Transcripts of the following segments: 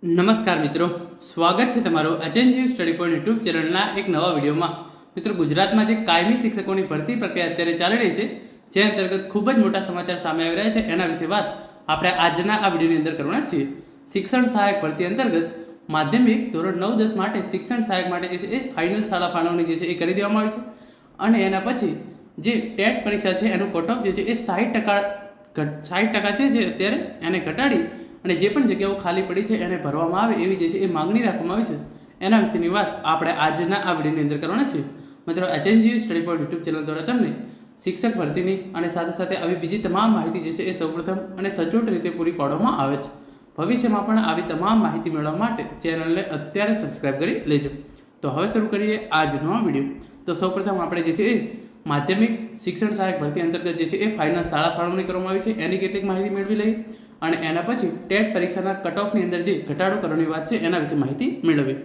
નમસ્કાર મિત્રો, સ્વાગત છે તમારું અચેન્જીવ સ્ટડી પોઈન્ટ યુટ્યુબ ચેનલના એક નવા વિડીયોમાં. મિત્રો, ગુજરાતમાં જે કાયમી શિક્ષકોની ભરતી પ્રક્રિયા અત્યારે ચાલી રહી છે, જે અંતર્ગત ખૂબ જ મોટા સમાચાર સામે આવી રહ્યા છે, એના વિશે વાત આપણે આજના આ વિડીયોની અંદર કરવાના છીએ. શિક્ષણ સહાયક ભરતી અંતર્ગત માધ્યમિક ધોરણ 9-10 માટે શિક્ષણ સહાયક માટે જે છે એ ફાઇનલ શાળા ફાળવણી જે છે એ કરી દેવામાં આવી છે અને એના પછી જે ટેટ પરીક્ષા છે એનું કટ ઓફ જે છે એ 60% છે, જે અત્યારે એને ઘટાડી અને જે પણ જગ્યાઓ ખાલી પડી છે એને ભરવામાં આવે એવી જે છે એ માગણી રાખવામાં આવી છે. એના વિશેની વાત આપણે આજના આ વિડીયોની અંદર કરવાના છીએ. મિત્રો, HNGU study point YouTube channel દ્વારા તમને શિક્ષક ભરતીની અને સાથે સાથે આવી બીજી તમામ માહિતી જે છે એ સૌપ્રથમ અને સચોટ રીતે પૂરી પાડવામાં આવે છે. ભવિષ્યમાં પણ આવી તમામ માહિતી મેળવવા માટે ચેનલને અત્યારે સબસ્ક્રાઈબ કરી લેજો. તો હવે શરૂ કરીએ આજનો આ વિડીયો. તો સૌપ્રથમ આપણે જે છે એ માધ્યમિક શિક્ષણ સહાયક ભરતી અંતર્ગત જે છે એ ફાઇનલ શાળા ફાળવણી કરવામાં આવી છે એની કેટલીક માહિતી મેળવી લઈએ અને એના પછી ટેટ પરીક્ષાના કટ ઓફની અંદર જે ઘટાડો કરવાની વાત છે એના વિશે માહિતી મેળવી.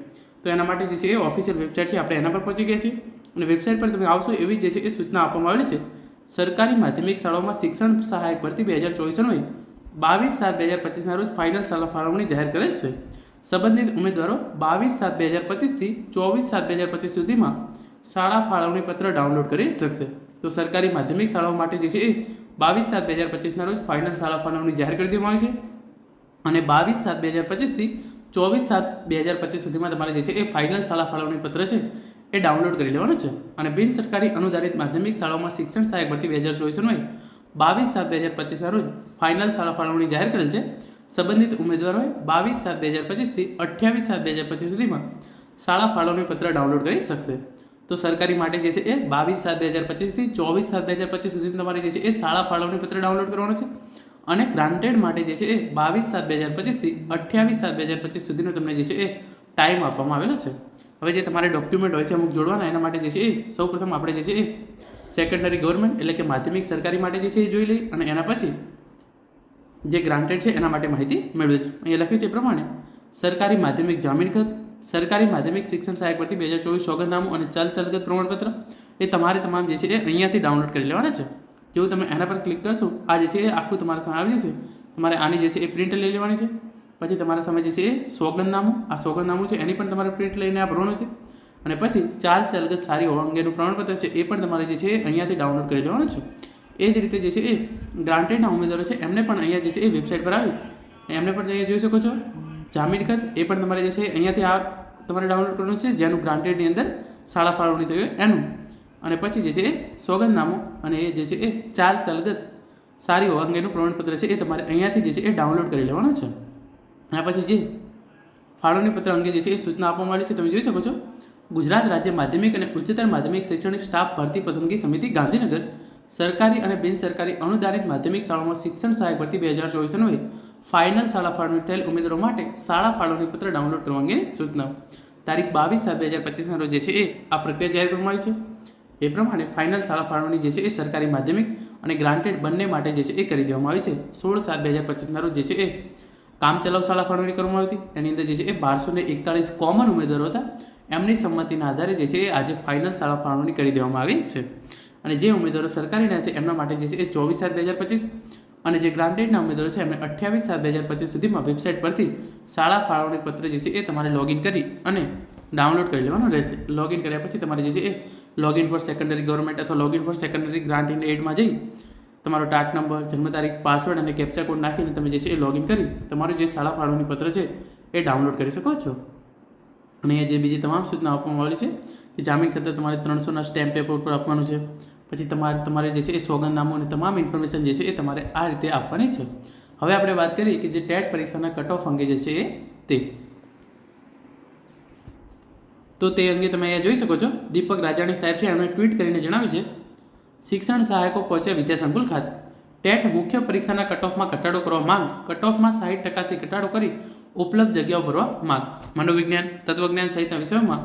તો એના માટે જે છે એ ઓફિશિયલ વેબસાઇટ છે, આપણે એના પર પહોંચી ગયા છીએ અને વેબસાઇટ પર તમે આવશો એવી જે છે એ સૂચના આપવામાં આવેલી છે. સરકારી માધ્યમિક શાળાઓમાં શિક્ષણ સહાયક ભરતી 2024 22/7/2025 રોજ ફાઇનલ શાળા ફાળવણી જાહેર કરેલ છે. સંબંધિત ઉમેદવારો 22/7/2025 થી 24/7/2025 સુધીમાં શાળા ફાળવણી પત્ર ડાઉનલોડ કરી શકશે. તો સરકારી માધ્યમિક શાળાઓ માટે જે છે એ 22/7/2025 રોજ ફાઇનલ શાળા ફાળવણી જાહેર કરી દેવામાં આવી છે અને 22/7/2025 થી 24/7/2025 સુધીમાં તમારે જે છે એ ફાઇનલ શાળા ફાળવણી પત્ર છે એ ડાઉનલોડ કરી લેવાનું છે. અને બિન સરકારી અનુદાનિત માધ્યમિક શાળાઓમાં શિક્ષણ સહાયક ભરતી 2024 22/7/2025 રોજ ફાઇનલ શાળા ફાળવણી જાહેર કરેલ છે. સંબંધિત ઉમેદવારોએ 22/7/2025 થી 28/7/2025 સુધીમાં શાળા ફાળવણી પત્ર ડાઉનલોડ કરી શકશે. તો સરકારી માટે જે છે એ 22/7/2025 થી 24/7/2025 સુધી તમારે જે છે એ શાળા ફાળવણી પત્ર ડાઉનલોડ કરવાનો છે અને ગ્રાન્ટેડ માટે જે છે એ 22/7/2025 થી 28/7/2025 સુધીનો તમને જે છે એ ટાઈમ આપવામાં આવેલો છે. હવે જે તમારે ડોક્યુમેન્ટ હોય છે અમુક જોડવાના, એના માટે જે છે એ સૌપ્રથમ આપણે જે છે એ સેકન્ડરી ગવર્મેન્ટ એટલે કે માધ્યમિક સરકારી માટે જે છે એ જોઈ લઈ અને એના પછી જે ગ્રાન્ટેડ છે એના માટે માહિતી મેળવીશું. અહીંયા લખ્યું છે એ પ્રમાણે સરકારી માધ્યમિક જામીન ખત, સરકારી માધ્યમિક શિક્ષણ સહાયક ભરતી 2024 સોગંદનામું અને ચાલચલગત પ્રમાણપત્ર એ તમારે તમામ જે છે એ અહીંયાથી ડાઉનલોડ કરી લેવાના છે. જેવું તમે એના પર ક્લિક કરશો, આ જે છે એ આખું તમારા સામે આવી જશે. તમારે આની જે છે એ પ્રિન્ટ લઈ લેવાની છે. પછી તમારા સામે જે છે એ સોગંદનામું, આ સોગંદનામું છે એની પણ તમારે પ્રિન્ટ લઈને આ ભરવાનું છે અને પછી ચાલચલગત સારી હોવા અંગેનું પ્રમાણપત્ર છે એ પણ તમારે જે છે એ અહીંયાથી ડાઉનલોડ કરી લેવાનું છે. એ જ રીતે જે છે એ ગ્રાન્ટેડના ઉમેદવારો છે એમને પણ અહીંયા જે છે એ વેબસાઇટ પર આવી એમને પણ અહીંયા જોઈ શકો છો જામીન ખત, એ પણ તમારે જે છે અહીંયાથી આ તમારે ડાઉનલોડ કરવાનું છે જેનું ગ્રાન્ટેડની અંદર શાળા ફાળવણી થઈ હોય એનું. અને પછી જે છે એ સોગંદનામું અને એ જે છે એ ચાલચલગત સારી હોવા અંગેનું પ્રમાણપત્ર છે એ તમારે અહીંયાથી જે છે એ ડાઉનલોડ કરી લેવાનું છે. અને પછી જે ફાળવણી પત્ર અંગે જે છે એ સૂચના આપવામાં આવી છે તમે જોઈ શકો છો. ગુજરાત રાજ્ય માધ્યમિક અને ઉચ્ચતર માધ્યમિક શૈક્ષણિક સ્ટાફ ભરતી પસંદગી સમિતિ ગાંધીનગર સરકારી અને બિનસરકારી અનુદાનિત માધ્યમિક શાળાઓમાં શિક્ષણ સહાયક ભરતી 2024 ફાઇનલ શાળા ફાળવણી થયેલ ઉમેદવારો માટે શાળા ફાળવણી પત્ર ડાઉનલોડ કરવા અંગે સૂચનાઓ તારીખ 22/7/2025 રોજ જે છે એ આ પ્રક્રિયા જાહેર કરવામાં આવી છે. એ પ્રમાણે ફાઇનલ શાળા ફાળવણી જે છે એ સરકારી માધ્યમિક અને ગ્રાન્ટેડ બંને માટે જે છે એ કરી દેવામાં આવી છે. 16/7/2025 રોજ જે છે એ કામચલાઉ શાળા ફાળવણી કરવામાં આવી હતી. એની અંદર જે છે એ 1241 કોમન ઉમેદવારો હતા, એમની સંમતિના આધારે જે છે એ આજે ફાઇનલ શાળા ફાળવણી કરી દેવામાં આવી છે. અને જે ઉમેદવારો સરકારીના છે એમના માટે જે છે એ 24/7/2025 અને જે ગ્રાન્ટેડના ઉમેદવારો છે એમને 28/7/2025 સુધીમાં વેબસાઇટ પરથી શાળા ફાળવણી પત્ર જે છે એ તમારે લોગિન કરી અને ડાઉનલોડ કરી લેવાનું રહેશે. લોગિન કર્યા પછી તમારે જે છે એ લોગિન ફોર સેકન્ડરી ગવર્મેન્ટ અથવા login for secondary grant in એડમાં જઈ તમારો ટાટ નંબર, જન્મ તારીખ, પાસવર્ડ અને કેપ્ચા કોડ નાખીને તમે જે છે એ લોગિન કરી તમારું જે શાળા ફાળવણી પત્ર છે એ ડાઉનલોડ કરી શકો છો. અને જે બીજી તમામ સૂચના આપવામાં આવેલી છે કે જામીન ખાતર તમારે 300ના સ્ટેમ્પ પેપર ઉપર આપવાનું છે. પછી તમારે જે છે એ સોગંદનામું અને તમામ ઇન્ફોર્મેશન જે છે એ તમારે આ રીતે આપવાની છે. હવે આપણે વાત કરીએ કે જે ટેટ પરીક્ષાના કટ ઓફ અંગે જે છે એ તે અંગે તમે અહીંયા જોઈ શકો છો. દીપક રાજાણી સાહેબ છે એમણે ટ્વીટ કરીને જણાવ્યું છે, શિક્ષણ સહાયકો પહોંચ્યા વિદ્યાસંકુલ ખાતે. ટેટ મુખ્ય પરીક્ષાના કટ ઓફમાં ઘટાડો કરવા માંગ, કટ ઓફમાં 60%થી ઘટાડો કરી ઉપલબ્ધ જગ્યાઓ ભરવા માંગ. મનોવિજ્ઞાન, તત્વજ્ઞાન સહિતના વિષયોમાં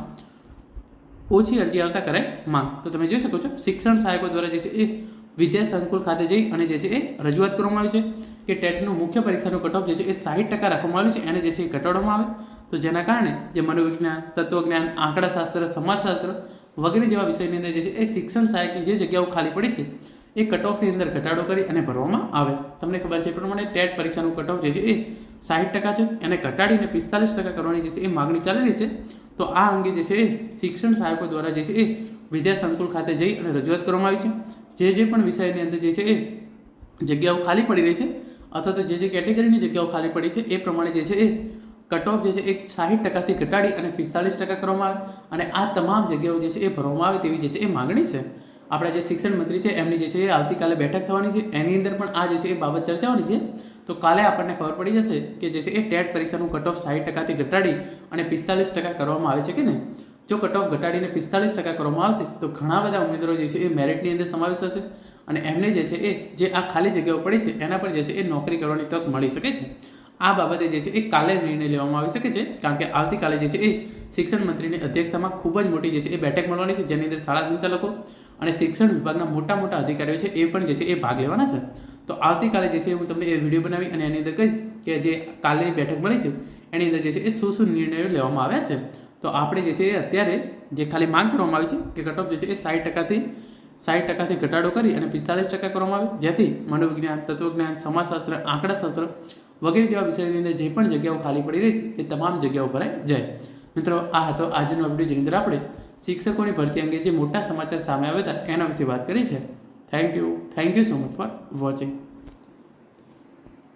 ઓછી અરજી આવતા કરાય માંગ. તો તમે જોઈ શકો છો શિક્ષણ સહાયકો દ્વારા જે છે એ વિદ્યાસંકુલ ખાતે જઈ અને જે છે એ રજૂઆત કરવામાં આવી છે કે ટેટનું મુખ્ય પરીક્ષાનું કટ ઓફ જે છે એ 60% રાખવામાં આવ્યું છે, એને જે છે એ ઘટાડવામાં આવે. તો જેના કારણે જે મનોવિજ્ઞાન, તત્વજ્ઞાન, આંકડાશાસ્ત્ર, સમાજશાસ્ત્ર વગેરે જેવા વિષયની અંદર જે છે એ શિક્ષણ સહાયકની જે જગ્યાઓ ખાલી પડી છે એ કટ ઓફની અંદર ઘટાડો કરી અને ભરવામાં આવે. તમને ખબર છે એ પ્રમાણે ટેટ પરીક્ષાનું કટ ઓફ જે છે એ 60% છે, એને ઘટાડીને 45% કરવાની જે છે એ માગણી ચાલી રહી છે. તો આ અંગે જે છે એ શિક્ષણ સહાયકો દ્વારા જે છે એ વિદ્યા સંકુલ ખાતે જઈ અને રજૂઆત કરવામાં આવી છે. જે પણ વિષયની અંદર જે છે એ જગ્યાઓ ખાલી પડી રહી છે અથવા તો જે કેટેગરીની જગ્યાઓ ખાલી પડી છે એ પ્રમાણે જે છે એ કટ ઓફ જે છે એ 60%થી ઘટાડી અને 45% કરવામાં આવે અને આ તમામ જગ્યાઓ જે છે એ ભરવામાં આવે તેવી જે છે એ માગણી છે. આપણા જે શિક્ષણ મંત્રી છે એમની જે છે એ આવતીકાલે બેઠક થવાની છે, એની અંદર પણ આ જે છે એ બાબત ચર્ચાવાની છે. તો કાલે આપણને ખબર પડી જશે કે જે છે એ ટેટ પરીક્ષાનું કટ ઓફ 60%થી ઘટાડી અને 45% કરવામાં આવે છે કે નહીં. જો કટ ઓફ ઘટાડીને 45% કરવામાં આવશે તો ઘણા બધા ઉમેદવારો જે છે એ મેરિટની અંદર સમાવેશ થશે અને એમને જે છે એ જે આ ખાલી જગ્યાઓ પડી છે એના પર જે છે એ નોકરી કરવાની તક મળી શકે છે. આ બાબતે જે છે એ કાલે નિર્ણય લેવામાં આવી શકે છે, કારણ કે આવતીકાલે જે છે એ શિક્ષણ મંત્રીની અધ્યક્ષતામાં ખૂબ જ મોટી જે છે એ બેઠક મળવાની છે, જેની અંદર શાળા સંચાલકો અને શિક્ષણ વિભાગના મોટા અધિકારીઓ છે એ પણ જે છે એ ભાગ લેવાના છે. તો આવતીકાલે જે છે હું તમને એ વિડીયો બનાવી અને એની અંદર કહીશ કે જે કાલે બેઠક મળી છે એની અંદર જે છે એ શું નિર્ણયો લેવામાં આવ્યા છે. તો આપણે જે છે એ અત્યારે જે ખાલી માંગ કરવામાં આવી છે કે કટ ઓફ જે છે એ 60%થી ઘટાડો કરી અને 45% કરવામાં આવે, જેથી મનોવિજ્ઞાન, તત્વજ્ઞાન, સમાજશાસ્ત્ર, આંકડાશાસ્ત્ર વગેરે જેવા વિષયોની અંદર જે પણ જગ્યાઓ ખાલી પડી રહી છે એ તમામ જગ્યાઓ ભરાઈ જાય. મિત્રો, આ હતો આજનો વિડીયો, જેની અંદર આપણે શિક્ષકોની ભરતી અંગે જે મોટા સમાચાર સામે આવ્યા હતા એના વિશે વાત કરી છે. Thank you so much for watching.